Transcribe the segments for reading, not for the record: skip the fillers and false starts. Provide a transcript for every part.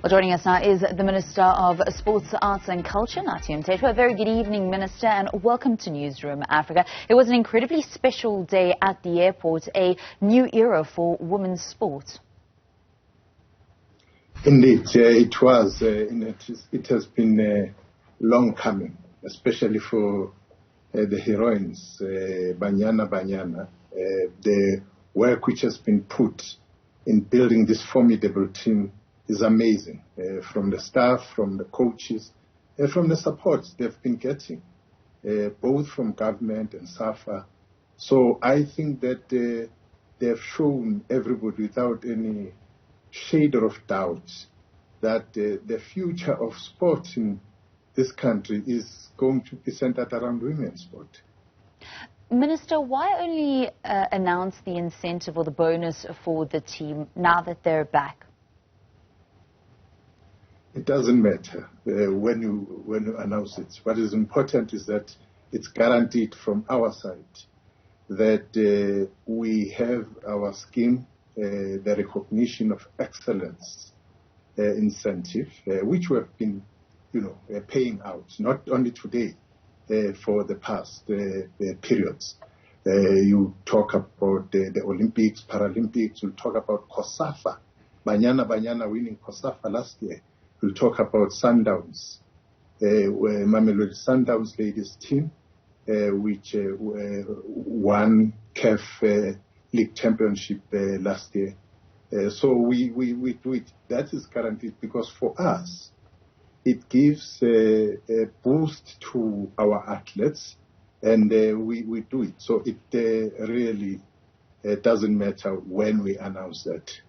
Well, joining us now is the Minister of Sports, Arts and Culture, Nathi Mthethwa. A very good evening, Minister, and welcome to Newzroom Afrika. It was an incredibly special day at the airport, a new era for women's sport. Indeed, it was. It has been long coming, especially for the heroines, Banyana Banyana. The work which has been put in building this formidable team is amazing, from the staff, from the coaches, from the support they've been getting, both from government and SAFA. So I think that they've shown everybody without any shade of doubt that the future of sport in this country is going to be centered around women's sport. Minister, why only announce the incentive or the bonus for the team now that they're back? It doesn't matter when you announce it. What is important is that it's guaranteed from our side that we have our scheme, the recognition of excellence incentive, which we have been, paying out, not only today, for the past periods. You talk about the Olympics, Paralympics. We'll talk about COSAFA, Banyana Banyana winning COSAFA last year. We'll talk about Sundowns, Mamelodi Sundowns ladies team, which won CAF League Championship last year. So we do it. That is guaranteed because for us, it gives a boost to our athletes, and we do it. So it really doesn't matter when we announce that.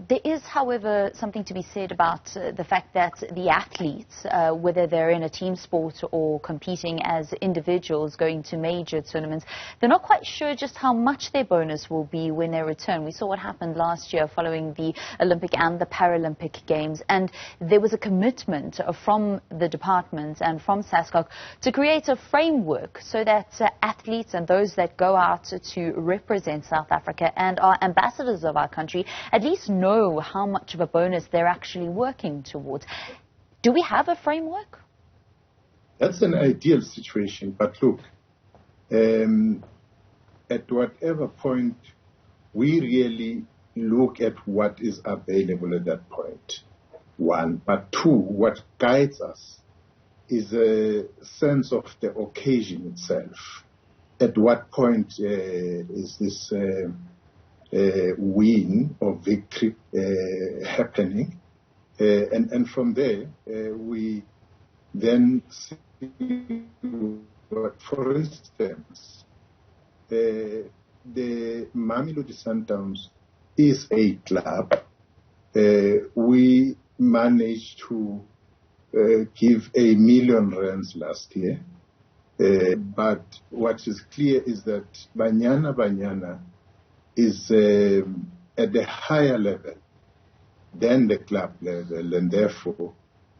There is, however, something to be said about the fact that the athletes, whether they're in a team sport or competing as individuals going to major tournaments, they're not quite sure just how much their bonus will be when they return. We saw what happened last year following the Olympic and the Paralympic Games, and there was a commitment from the department and from SASCOC to create a framework so that athletes and those that go out to represent South Africa and are ambassadors of our country at least know how much of a bonus they're actually working towards. Do we have a framework? That's an ideal situation, but look, at whatever point, we really look at what is available at that point, one. But two, what guides us is a sense of the occasion itself. At what point is this win or victory happening, and from there we then see, for instance, the Mamelodi Sundowns is a club. We managed to give R1 million last year, but what is clear is that Banyana Banyana is at the higher level than the club level, and therefore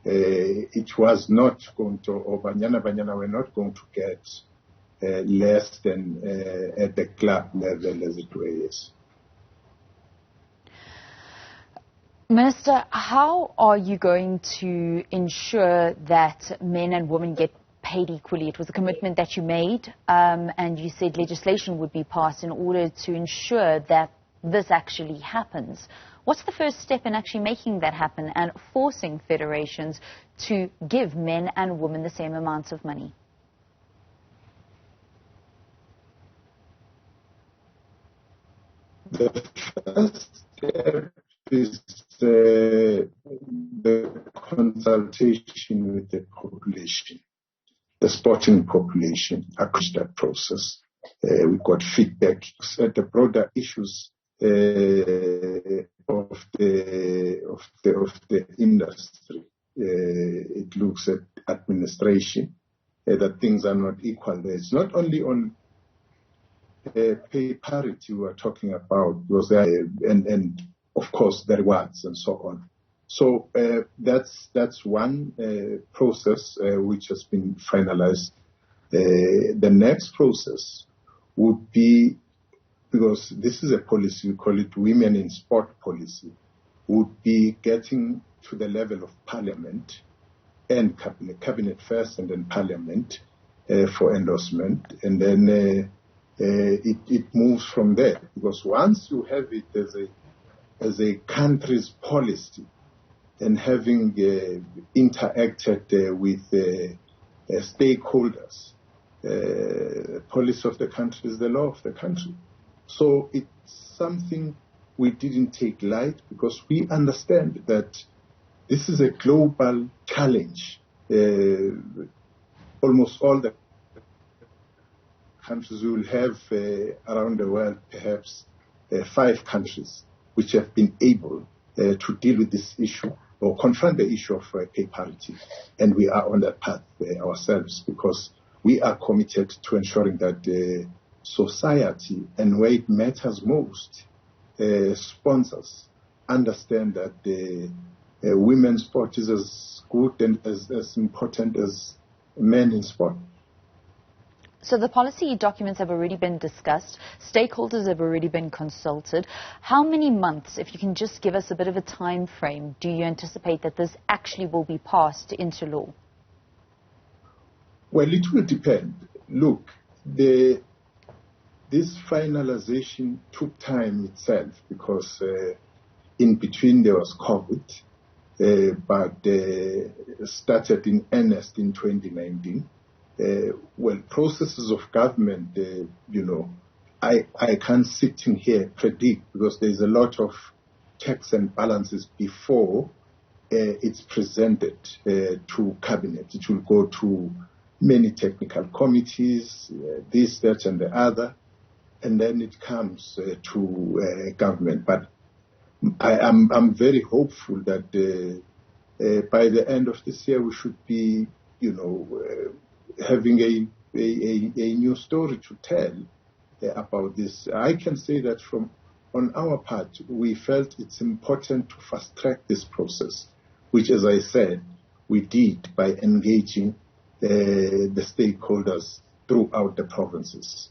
it was not going to, or Banyana Banyana were not going to get less than at the club level as it was. Minister, how are you going to ensure that men and women get paid equally? It was a commitment that you made, and you said legislation would be passed in order to ensure that this actually happens. What's the first step in actually making that happen and forcing federations to give men and women the same amounts of money? The first step is the consultation with the population, the sporting population, across that process. We got feedback at the broader issues of the industry. It looks at administration, that things are not equal there. It's not only on pay parity we are talking about, because and of course the rewards and so on. So that's one process which has been finalized. The next process would be, because this is a policy, we call it Women in Sport policy, would be getting to the level of Parliament and Cabinet first and then Parliament for endorsement, and then it moves from there. Because once you have it as a country's policy and having interacted with stakeholders, policy of the country is the law of the country. So it's something we didn't take light, because we understand that this is a global challenge. Almost all the countries will have around the world, perhaps 5 countries which have been able to deal with this issue or confront the issue of pay parity. And we are on that path ourselves, because we are committed to ensuring that society, and where it matters most, sponsors understand that women's sport is as good and as important as men in sport. So the policy documents have already been discussed. Stakeholders have already been consulted. How many months, if you can just give us a bit of a time frame, do you anticipate that this actually will be passed into law? Well, it will depend. Look, this finalization took time itself, because in between there was COVID, but started in earnest in 2019. Well, processes of government, I can't sit in here predict, because there's a lot of checks and balances before it's presented to cabinet. It will go to many technical committees, this, that, and the other, and then it comes to government. But I'm very hopeful that by the end of this year we should be, having a new story to tell about this. I can say that on our part, we felt it's important to fast track this process, which, as I said, we did by engaging the stakeholders throughout the provinces.